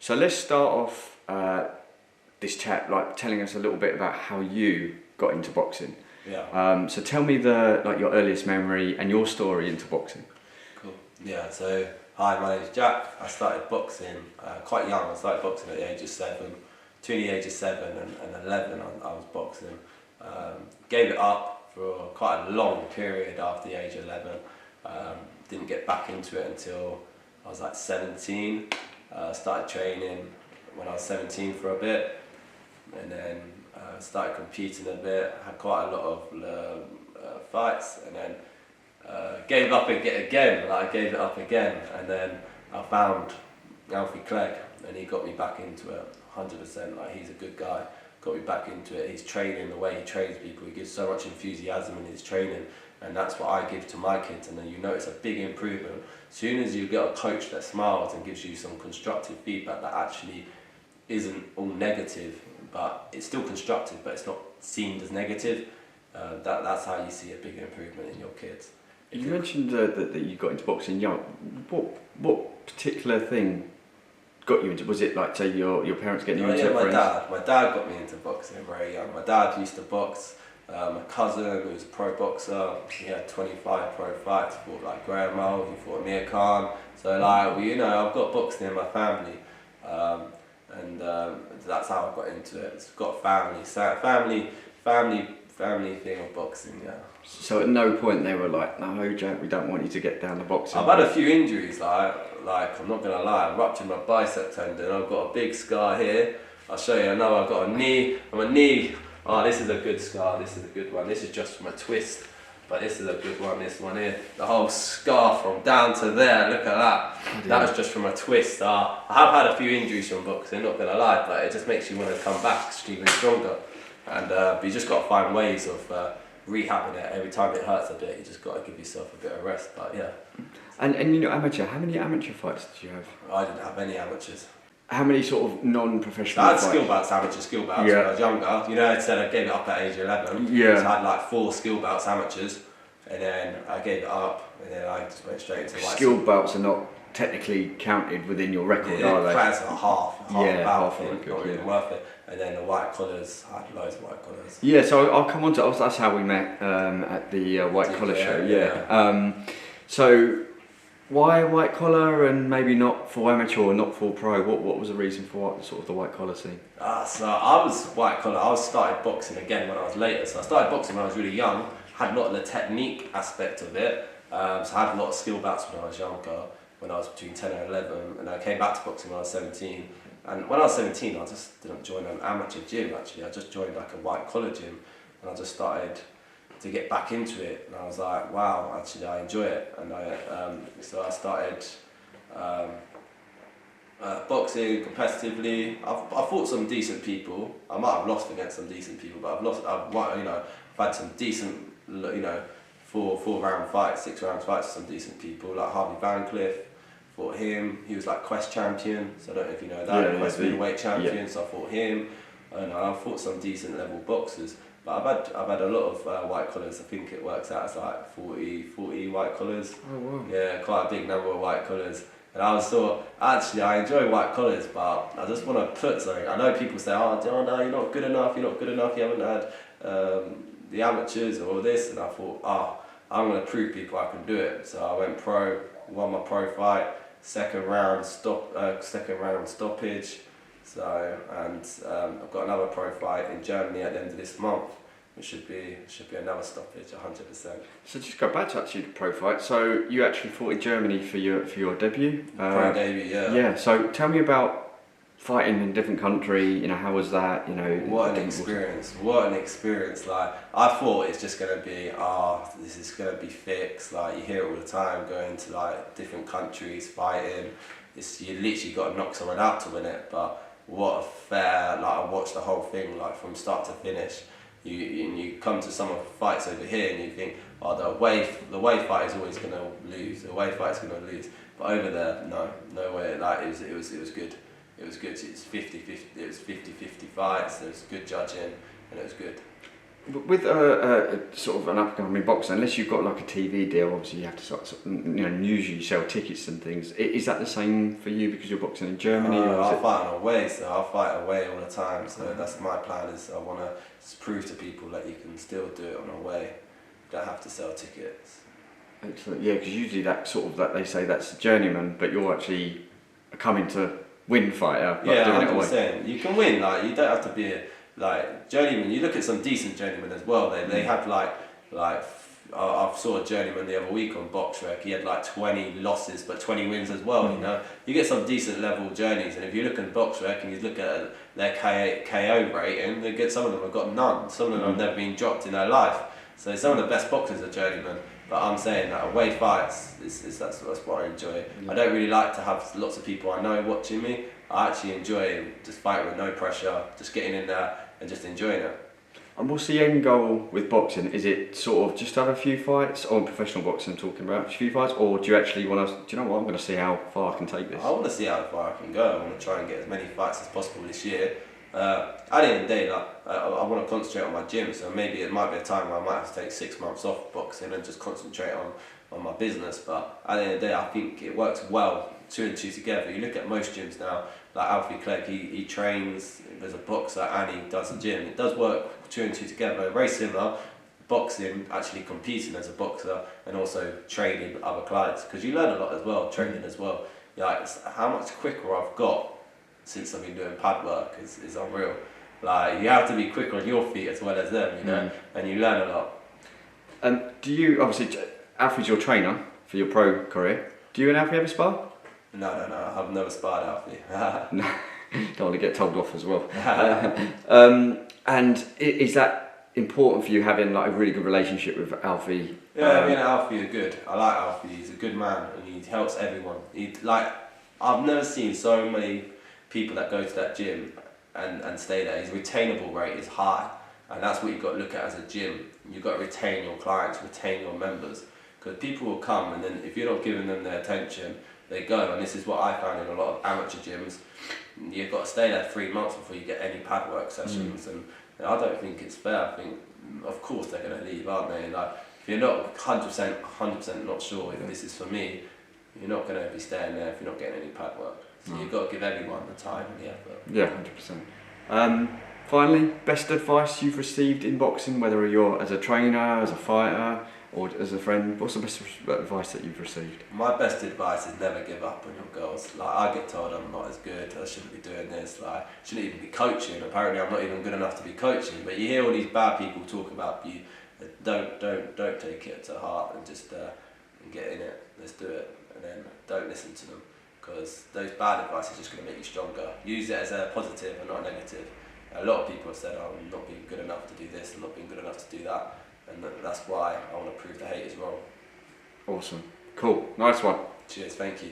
So let's start off this chat like telling us a little bit about how you got into boxing. Yeah. So tell me your earliest memory and your story into boxing. Cool. Yeah. So hi, my name's Jack. I started boxing quite young. I started boxing at the age of 7. Between the age of 7 and 11, I was boxing. Gave it up for quite a long period after the age of 11. Didn't get back into it until I was like 17. Started training when I was 17 for a bit, and then started competing a bit. Had quite a lot of fights, and then gave up again. Like I gave it up again, and then I found Alfie Clegg, and he got me back into it 100%. Like he's a good guy. Got me back into it. He's training, the way he trains people. He gives so much enthusiasm in his training, and that's what I give to my kids. And then you notice a big improvement. As soon as you get a coach that smiles and gives you some constructive feedback that actually isn't all negative, but it's still constructive, but it's not seen as negative, that's how you see a big improvement in your kids. You mentioned that you got into boxing young. What particular thing got you into? Was it like, say, your parents getting you into it? My dad got me into boxing very young. My dad used to box. My cousin, who was a pro boxer, he had 25 pro fights. He fought like Graham Mull, he fought Amir Khan. So like, I've got boxing in my family, and that's how I got into it. It's got family thing of boxing, yeah. So at no point they were like, no, Jack, we don't want you to get down the boxing. I've had a few injuries, like I'm not gonna lie, I ruptured my bicep tendon. I've got a big scar here. I'll show you. I know I've got a knee. Oh, this is a good scar. This is a good one. This is just from a twist, but this is a good one. This one here, the whole scar from down to there. Look at that. Yeah. That was just from a twist. I have had a few injuries from boxing. Not gonna lie, but it just makes you want to come back even stronger. And but you just got to find ways of rehabbing it. Every time it hurts a bit, you just got to give yourself a bit of rest. But yeah. And amateur. How many amateur fights did you have? I didn't have any amateurs. How many sort of non-professional I had fights? amateur skill bouts when I was younger. I said I gave it up at age 11. Yeah. So I had like 4 skill bouts amateurs, and then I gave it up, and then I just went straight into white. Skill bouts are not technically counted within your record, are they? Plans are half half a record, not really worth it. And then the white collars, I had loads of white collars. Yeah, so I'll come on to that's how we met at the white collar show. Yeah. So why white collar and maybe not full amateur or not full pro? What was the reason for sort of the white collar scene? So I was white collar. I started boxing again when I was later. So I started boxing when I was really young. Had a lot of the technique aspect of it. So I had a lot of skill bouts when I was younger. When I was between 10 and 11, and I came back to boxing when I was 17. And when I was 17, I just didn't join an amateur gym. Actually, I just joined like a white collar gym, and I just started to get back into it. And I was like, wow, actually, I enjoy it. And so I started boxing competitively. I fought some decent people. I might have lost against some decent people, but I've had some decent, 4-round fights, 6-round fights with some decent people, like Harvey Van Cliff. Fought him. He was like Quest champion, so I don't know if you know that. Quest middleweight champion, so I fought him. And I fought some decent level boxers. But I've had a lot of white collars. I think it works out as like 40 white collars. Oh wow. Yeah, quite a big number of white collars. And I was actually I enjoy white collars, but I just want to put something. I know people say, oh no, you're not good enough, you haven't had the amateurs or this, and I thought, I'm going to prove people I can do it. So I went pro, won my pro fight, second round stoppage. So I've got another pro fight in Germany at the end of this month, which should be another stoppage, 100%. So just go back to actually the pro fight. So you actually fought in Germany for your debut. Pro debut, yeah. Yeah. So tell me about fighting in a different country. How was that? What an experience! What an experience! Like I thought it's just gonna be, this is gonna be fixed. Like you hear it all the time, going to like different countries, fighting. You literally got to knock someone out to win it. But what a fair! Like I watched the whole thing, like from start to finish. You come to some of the fights over here and you think, the away fight is always gonna lose. The away fight is gonna lose. But over there, no way. Like it was good. It was good. It was 50-50. It was 50-50 fights. There was good judging, and it was good. With a sort of an up-and-coming boxer, unless you've got like a TV deal, obviously you have to sort of, usually sell tickets and things. Is that the same for you because you're boxing in Germany? Or I fight on away, so I fight away all the time. So that's my plan. Is I want to prove to people that you can still do it on away. You don't have to sell tickets. Excellent. Yeah, because usually that sort of that they say that's a journeyman, but you're actually coming to win fighter. But Yeah, doing it away. 100%. You can win. Like you don't have to be like journeyman. You look at some decent journeymen as well. They have I saw a journeyman the other week on BoxRec. He had like 20 losses but 20 wins as well. You know, you get some decent level journeys, and if you look at BoxRec and you look at their KO rating, some of them have got none. Some of them have never been dropped in their life. So some of the best boxers are journeymen. But I'm saying that away fights that's what I enjoy. I don't really like to have lots of people I know watching me. I actually enjoy just fighting with no pressure, just getting in there and just enjoying it. And what's the end goal with boxing? Is it sort of just have a few fights, or professional boxing I'm talking about, a few fights, or do you actually want to, do you know what, I'm going to see how far I can take this? I want to see how far I can go. I want to try and get as many fights as possible this year. At the end of the day, I want to concentrate on my gym, so maybe it might be a time where I might have to take 6 months off boxing and just concentrate on my business. But at the end of the day, I think it works well, 2 and 2 together. You look at most gyms now, like Alfie Clegg, he trains as a boxer and he does a gym. It does work 2 and 2 together, very similar. Boxing, actually competing as a boxer and also training other clients, because you learn a lot as well, training as well. Like how much quicker I've got since I've been doing pad work is unreal. Like you have to be quick on your feet as well as them, you know, and you learn a lot. And do you, obviously, Alfie's your trainer for your pro career. Do you and Alfie ever spar? No, I've never sparred Alfie. No, don't want to get told off as well. And is that important for you, having like a really good relationship with Alfie? Yeah, me and Alfie are good. I like Alfie. He's a good man and he helps everyone. I've never seen so many people that go to that gym and stay there. His retainable rate is high, and that's what you've got to look at as a gym. You've got to retain your clients, retain your members, because people will come and then if you're not giving them their attention, they go. And this is what I found in a lot of amateur gyms. You've got to stay there 3 months before you get any pad work sessions, and I don't think it's fair. I think, of course, they're going to leave, aren't they? Like, if you're not 100% not sure if this is for me, you're not going to be staying there if you're not getting any pad work. So you've got to give everyone the time and the effort. Yeah, 100%. Finally, best advice you've received in boxing, whether you're as a trainer, as a fighter, or as a friend. What's the best advice that you've received? My best advice is never give up on your goals. Like, I get told I'm not as good, I shouldn't be doing this, like, I shouldn't even be coaching. Apparently I'm not even good enough to be coaching. But you hear all these bad people talk about you. Don't take it to heart and just get in it. Let's do it. And then don't listen to them, because those bad advice is just going to make you stronger. Use it as a positive and not a negative. A lot of people have said, I'm not being good enough to do this, I'm not being good enough to do that. And that's why I want to prove the haters wrong. Awesome. Cool. Nice one. Cheers, thank you.